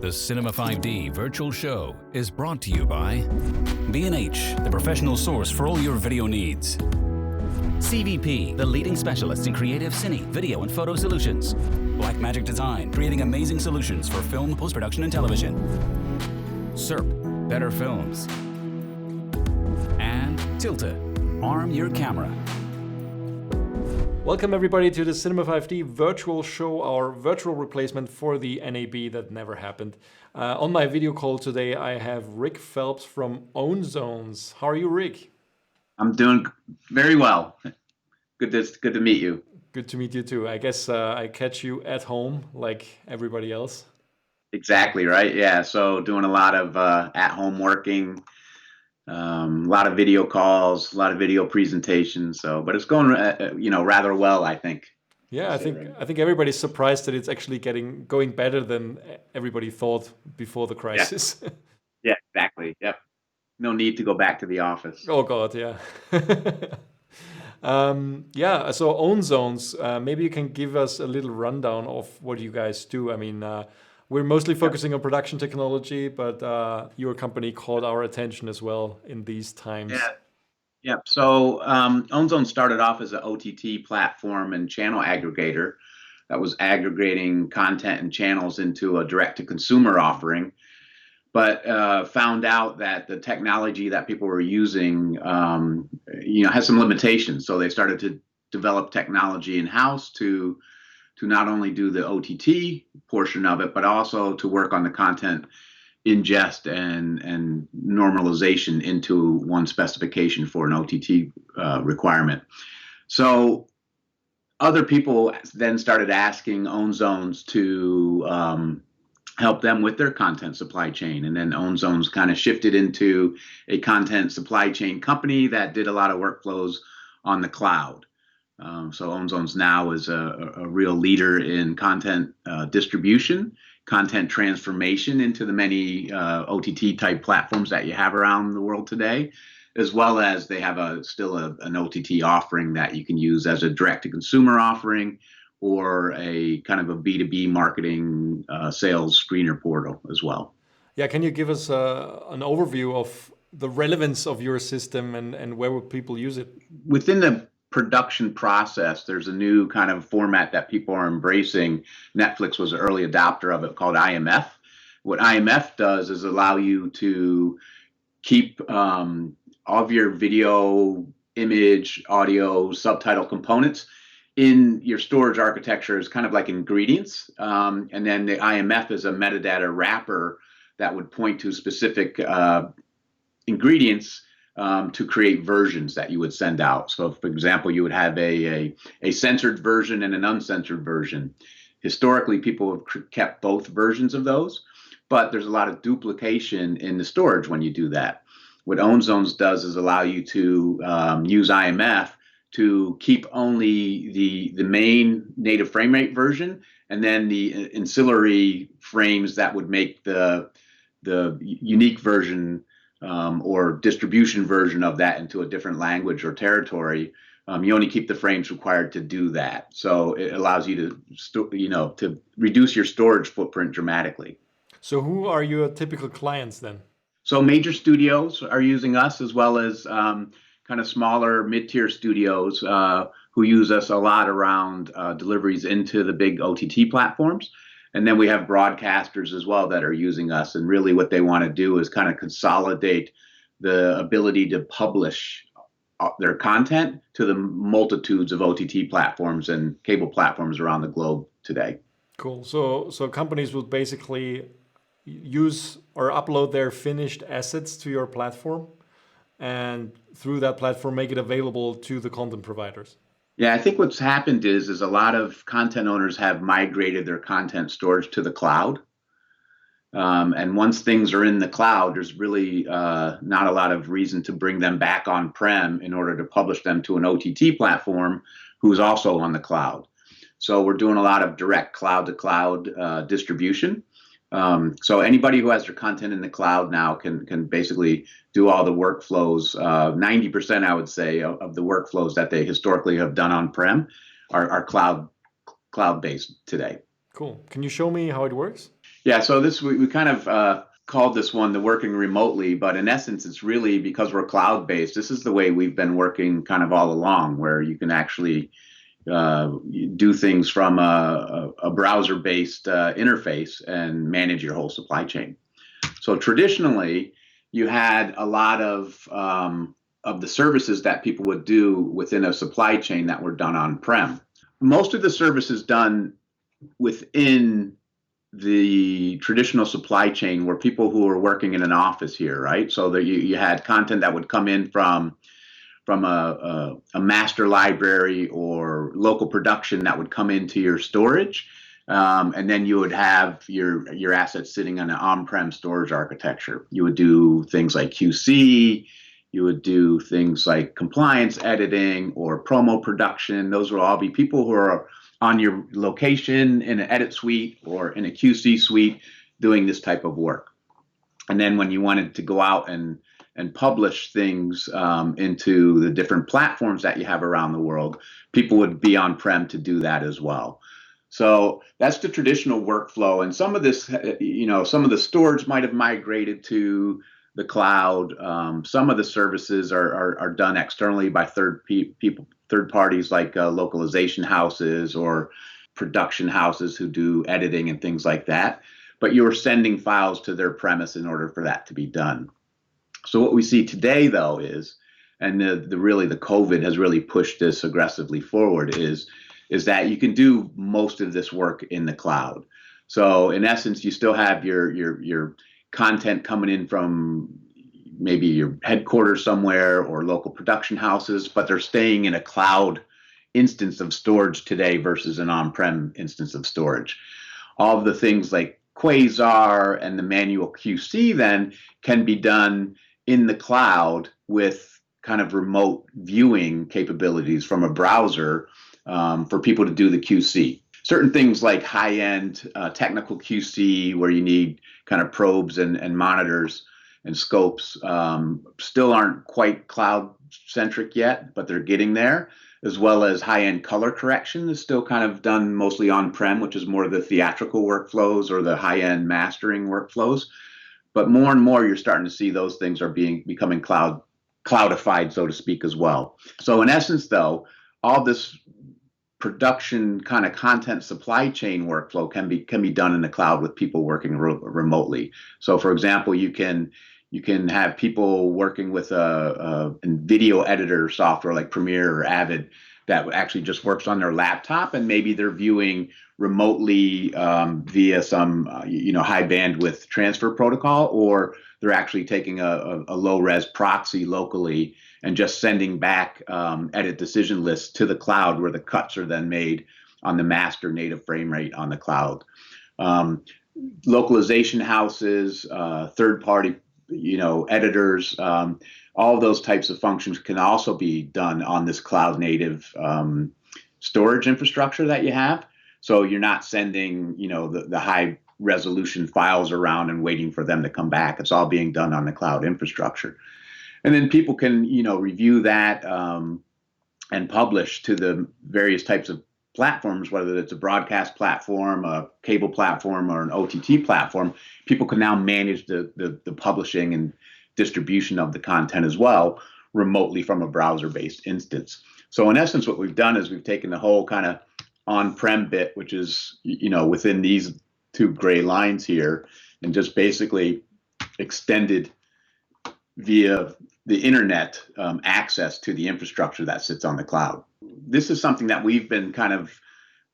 The Cinema 5D virtual show is brought to you by B&H, the professional source for all your video needs. CVP, the leading specialist in creative cine, video, and photo solutions. Blackmagic Design, creating amazing solutions for film, post-production, and television. SERP, better films. And Tilta, arm your camera. Welcome everybody to the Cinema 5D virtual show, our virtual replacement for the NAB that never happened. On my video call today, I have Rick Phelps from Ownzones. How are you, Rick? I'm doing very well. Good to meet you. Good to meet you too. I guess I catch you at home like everybody else. Exactly, right? Yeah, so doing a lot of at-home working, a lot of video calls, a lot of video presentations. But it's going, rather well, I think. Yeah, I think everybody's surprised that it's actually going better than everybody thought before the crisis. Yeah, exactly. Yep. No need to go back to the office. Oh God, yeah. So Ownzones, maybe you can give us a little rundown of what you guys do. I mean, we're mostly focusing on production technology, but your company caught our attention as well in these times. Yeah. So Ownzones started off as an OTT platform and channel aggregator that was aggregating content and channels into a direct-to-consumer offering, but found out that the technology that people were using, has some limitations. So they started to develop technology in-house to not only do the OTT portion of it, but also to work on the content ingest and normalization into one specification for an OTT requirement. So other people then started asking Ownzones to help them with their content supply chain. And then Ownzones kind of shifted into a content supply chain company that did a lot of workflows on the cloud. So Ownzones now is a real leader in content distribution, content transformation into the many OTT type platforms that you have around the world today, as well as they have still an OTT offering that you can use as a direct-to-consumer offering or a kind of a B2B marketing sales screener portal as well. Yeah, can you give us an overview of the relevance of your system and where would people use it? Within the production process, there's a new kind of format that people are embracing. Netflix was an early adopter of it called IMF. What IMF does is allow you to keep all of your video, image, audio, subtitle components in your storage architecture as kind of like ingredients. And then the IMF is a metadata wrapper that would point to specific ingredients to create versions that you would send out. So, for example, you would have a censored version and an uncensored version. Historically, people have kept both versions of those, but there's a lot of duplication in the storage when you do that. What Ownzones does is allow you to use IMF to keep only the main native frame rate version, and then the ancillary frames that would make the unique version or distribution version of that into a different language or territory. You only keep the frames required to do that. So it allows you to reduce your storage footprint dramatically. So who are your typical clients then? So major studios are using us, as well as kind of smaller mid-tier studios who use us a lot around deliveries into the big OTT platforms. And then we have broadcasters as well that are using us. And really what they want to do is kind of consolidate the ability to publish their content to the multitudes of OTT platforms and cable platforms around the globe today. Cool. So companies would basically use or upload their finished assets to your platform, and through that platform make it available to the content providers. Yeah, I think what's happened is a lot of content owners have migrated their content storage to the cloud. And once things are in the cloud, there's really not a lot of reason to bring them back on-prem in order to publish them to an OTT platform who's also on the cloud. So we're doing a lot of direct cloud-to-cloud distribution. So anybody who has their content in the cloud now can basically do all the workflows. 90%, I would say, of the workflows that they historically have done on-prem are cloud-based today. Cool. Can you show me how it works? Yeah, so this we kind of called this one the working remotely, but in essence, it's really because we're cloud based. This is the way we've been working kind of all along, where you can actually do things from a browser based interface and manage your whole supply chain. So traditionally, you had a lot of the services that people would do within a supply chain that were done on prem. Most of the services done within the traditional supply chain were people who were working in an office here, right? So that you had content that would come in from a master library or local production that would come into your storage. And then you would have your assets sitting on an on-prem storage architecture. You would do things like QC, you would do things like compliance editing or promo production. Those will all be people who are on your location in an edit suite or in a QC suite doing this type of work. And then when you wanted to go out and publish things into the different platforms that you have around the world, people would be on-prem to do that as well. So that's the traditional workflow. And some of this, some of the storage might have migrated to the cloud. Some of the services are done externally by third parties like localization houses or production houses who do editing and things like that. But you're sending files to their premise in order for that to be done. So what we see today, though, is, and the COVID has really pushed this aggressively forward, is that you can do most of this work in the cloud. So in essence, you still have your content coming in from maybe your headquarters somewhere or local production houses, but they're staying in a cloud instance of storage today versus an on-prem instance of storage. All of the things like Quasar and the manual QC then can be done in the cloud with kind of remote viewing capabilities from a browser for people to do the QC. Certain things like high-end technical QC where you need kind of probes and monitors and scopes still aren't quite cloud-centric yet, but they're getting there, as well as high-end color correction is still kind of done mostly on-prem, which is more of the theatrical workflows or the high-end mastering workflows. But more and more, you're starting to see those things are becoming cloudified, so to speak, as well. So in essence, though, all this production kind of content supply chain workflow can be done in the cloud with people working remotely. So, for example, you can have people working with a video editor software like Premiere or Avid that actually just works on their laptop, and maybe they're viewing remotely via some high bandwidth transfer protocol, or they're actually taking a low res proxy locally and just sending back edit decision lists to the cloud where the cuts are then made on the master native frame rate on the cloud. Localization houses, third party editors, all of those types of functions can also be done on this cloud native storage infrastructure that you have. So you're not sending, the high resolution files around and waiting for them to come back. It's all being done on the cloud infrastructure. And then people can, review that and publish to the various types of platforms, whether it's a broadcast platform, a cable platform, or an OTT platform. People can now manage the publishing and distribution of the content as well remotely from a browser-based instance. So in essence, what we've done is we've taken the whole kind of on-prem bit, which is, within these two gray lines here, and just basically extended via the internet access to the infrastructure that sits on the cloud. This is something that we've been kind of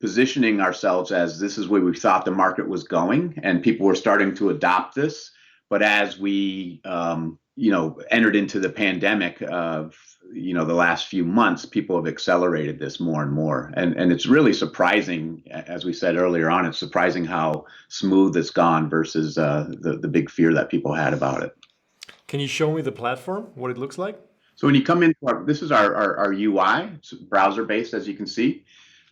positioning ourselves as this is where we thought the market was going, and people were starting to adopt this. But as we, entered into the pandemic of, the last few months, people have accelerated this more and more. And it's really surprising, as we said earlier on, it's surprising how smooth it's gone versus the big fear that people had about it. Can you show me the platform, what it looks like? So when you come in, this is our UI, it's browser-based, as you can see.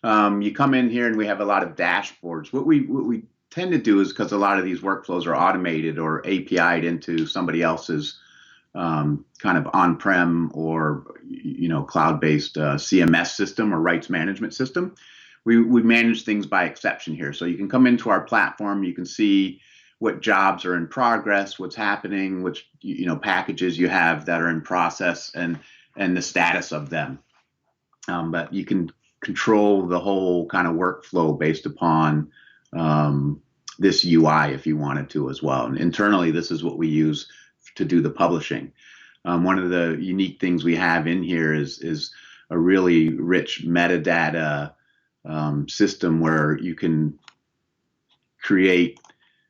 You come in here and we have a lot of dashboards. What we tend to do is, because a lot of these workflows are automated or API'd into somebody else's kind of on-prem or cloud-based CMS system or rights management system, we manage things by exception here. So you can come into our platform, you can see what jobs are in progress, what's happening, which packages you have that are in process, and the status of them. But you can control the whole kind of workflow based upon this UI if you wanted to as well. And internally, this is what we use to do the publishing. One of the unique things we have in here is a really rich metadata system where you can create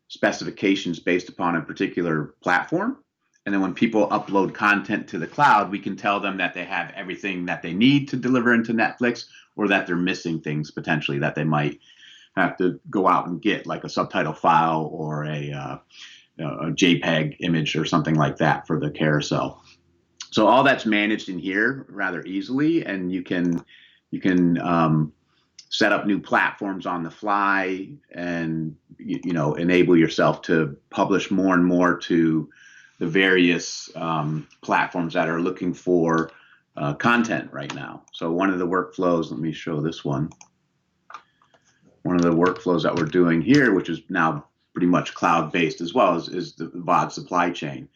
specifications based upon a particular platform. And then when people upload content to the cloud, we can tell them that they have everything that they need to deliver into Netflix, or that they're missing things potentially that they might have to go out and get, like a subtitle file or a JPEG image or something like that for the carousel. So all that's managed in here rather easily, and you can set up new platforms on the fly, and enable yourself to publish more and more to the various platforms that are looking for content right now. So one of the workflows, let me show this one. One of the workflows that we're doing here, which is now pretty much cloud-based as well, is the VOD supply chain.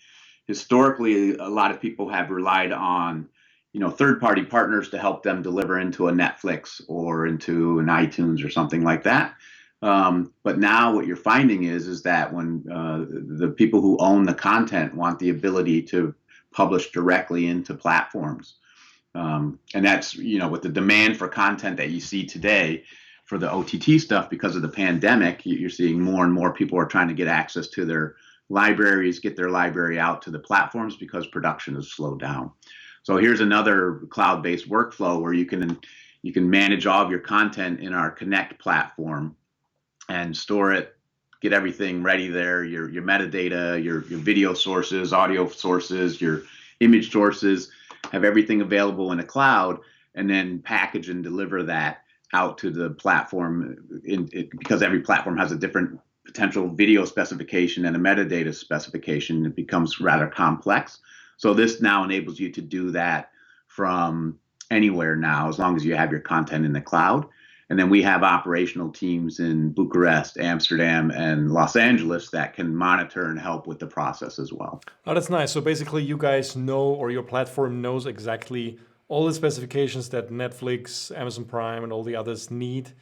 Historically, a lot of people have relied on third-party partners to help them deliver into a Netflix or into an iTunes or something like that. But now what you're finding is that when the people who own the content want the ability to publish directly into platforms, and that's with the demand for content that you see today for the OTT stuff, because of the pandemic, you're seeing more and more people are trying to get access to their libraries, get their library out to the platforms because production has slowed down. So here's another cloud-based workflow where you can manage all of your content in our Connect platform and store it, get everything ready there, your metadata, your video sources, audio sources, your image sources, have everything available in a cloud, and then package and deliver that out to the platform because every platform has a different potential video specification and a metadata specification. It becomes rather complex. So this now enables you to do that from anywhere now, as long as you have your content in the cloud. And then we have operational teams in Bucharest, Amsterdam, and Los Angeles that can monitor and help with the process as well. Oh, that's nice. So basically you guys know, or your platform knows exactly all the specifications that Netflix, Amazon Prime, and all the others need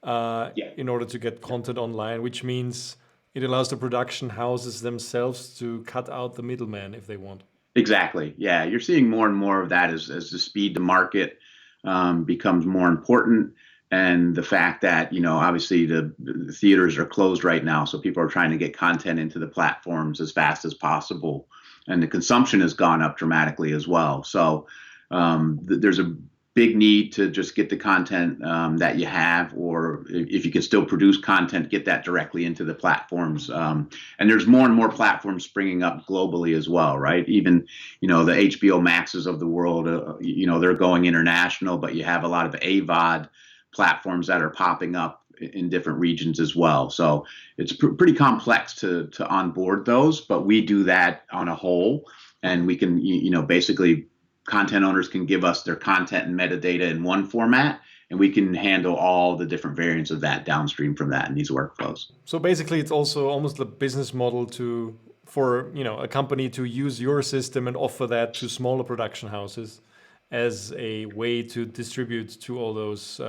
in order to get content online, which means it allows the production houses themselves to cut out the middleman if they want. Exactly. Yeah, you're seeing more and more of that as the speed to market becomes more important. And the fact that, obviously the theaters are closed right now, so people are trying to get content into the platforms as fast as possible. And the consumption has gone up dramatically as well. So there's a big need to just get the content that you have, or if you can still produce content, get that directly into the platforms. And there's more and more platforms springing up globally as well, right? Even, the HBO Maxes of the world, they're going international, but you have a lot of AVOD platforms that are popping up in different regions as well. So it's pretty complex to onboard those, but we do that on a whole, and we can, basically content owners can give us their content and metadata in one format, and we can handle all the different variants of that downstream from that in these workflows. So basically it's also almost the business model for a company to use your system and offer that to smaller production houses as a way to distribute to all those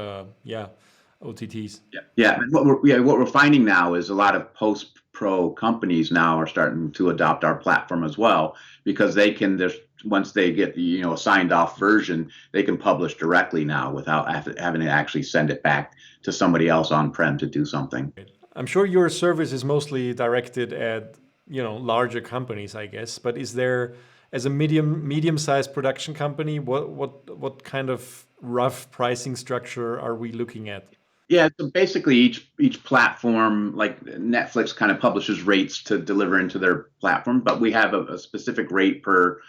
OTTs. Yeah. And what we're finding now is a lot of post-pro companies now are starting to adopt our platform as well, because they can just, once they get a signed off version, they can publish directly now without having to actually send it back to somebody else on-prem to do something. I'm sure your service is mostly directed at larger companies, I guess. But is there, as a medium-sized production company, what kind of rough pricing structure are we looking at? Yeah, so basically each platform, like Netflix, kind of publishes rates to deliver into their platform, but we have a specific rate per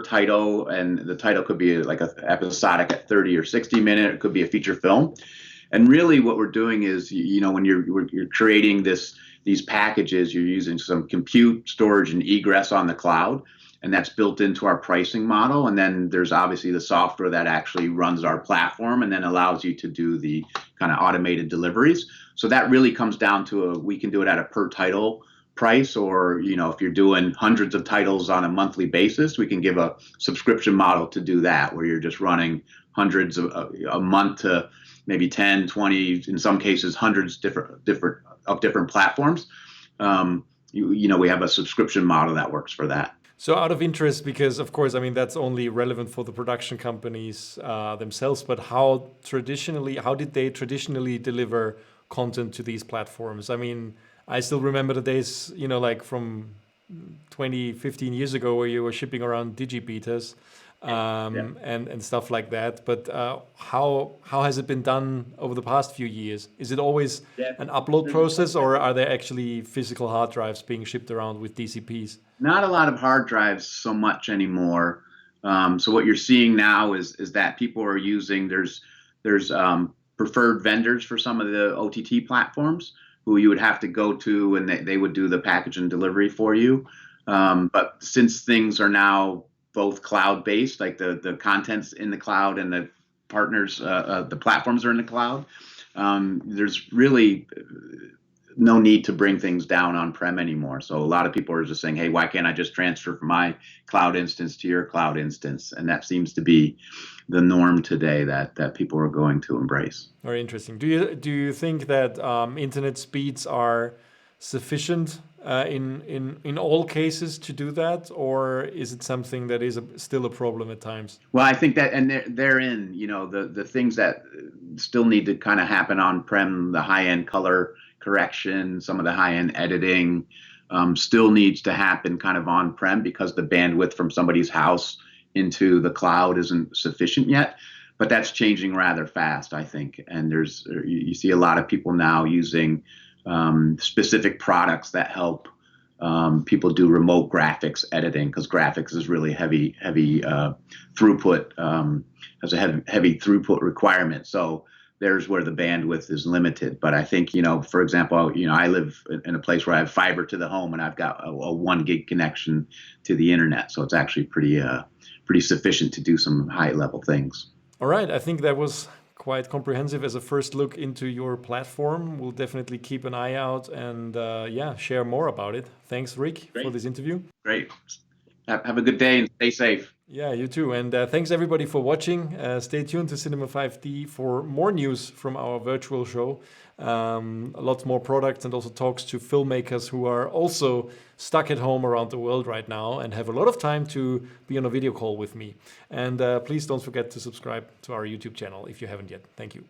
title, and the title could be like an episodic at 30 or 60 minute. It could be a feature film. And really what we're doing is, when you're creating these packages, you're using some compute, storage, and egress on the cloud, and that's built into our pricing model. And then there's obviously the software that actually runs our platform and then allows you to do the kind of automated deliveries. So that really comes down to we can do it at a per title price, or if you're doing hundreds of titles on a monthly basis, we can give a subscription model to do that, where you're just running hundreds a month to maybe 10, 20, in some cases hundreds different platforms. We have a subscription model that works for that. So out of interest, because of course, I mean, that's only relevant for the production companies themselves, but how did they traditionally deliver content to these platforms? I mean, I still remember the days, like from 20, 15 years ago, where you were shipping around digibetas and stuff like that. But how has it been done over the past few years? Is it always an upload process, or are there actually physical hard drives being shipped around with DCPs? Not a lot of hard drives so much anymore. So what you're seeing now is that people are using, there's preferred vendors for some of the OTT platforms who you would have to go to, and they would do the package and delivery for you. But since things are now both cloud-based, like the content's in the cloud and the partners, the platforms are in the cloud, there's really no need to bring things down on-prem anymore. So a lot of people are just saying, hey, why can't I just transfer from my cloud instance to your cloud instance? And that seems to be the norm today that people are going to embrace. Very interesting. Do you think that internet speeds are sufficient in all cases to do that, or is it something that is still a problem at times? Well, I think that, and therein, the things that still need to kind of happen on-prem, the high-end color correction, some of the high-end editing, still needs to happen kind of on-prem, because the bandwidth from somebody's house into the cloud isn't sufficient yet. But that's changing rather fast, I think. And you see a lot of people now using specific products that help people do remote graphics editing, because graphics is really heavy throughput, has a heavy throughput requirement. So there's where the bandwidth is limited. But I think, for example, I live in a place where I have fiber to the home, and I've got a 1 gig connection to the internet. So it's actually pretty sufficient to do some high level things. All right. I think that was quite comprehensive as a first look into your platform. We'll definitely keep an eye out and share more about it. Thanks, Rick, for this interview. Great. Have a good day and stay safe. Yeah, you too. And thanks everybody for watching. Stay tuned to Cinema 5D for more news from our virtual show. Lots more products and also talks to filmmakers who are also stuck at home around the world right now and have a lot of time to be on a video call with me. And please don't forget to subscribe to our YouTube channel if you haven't yet. Thank you.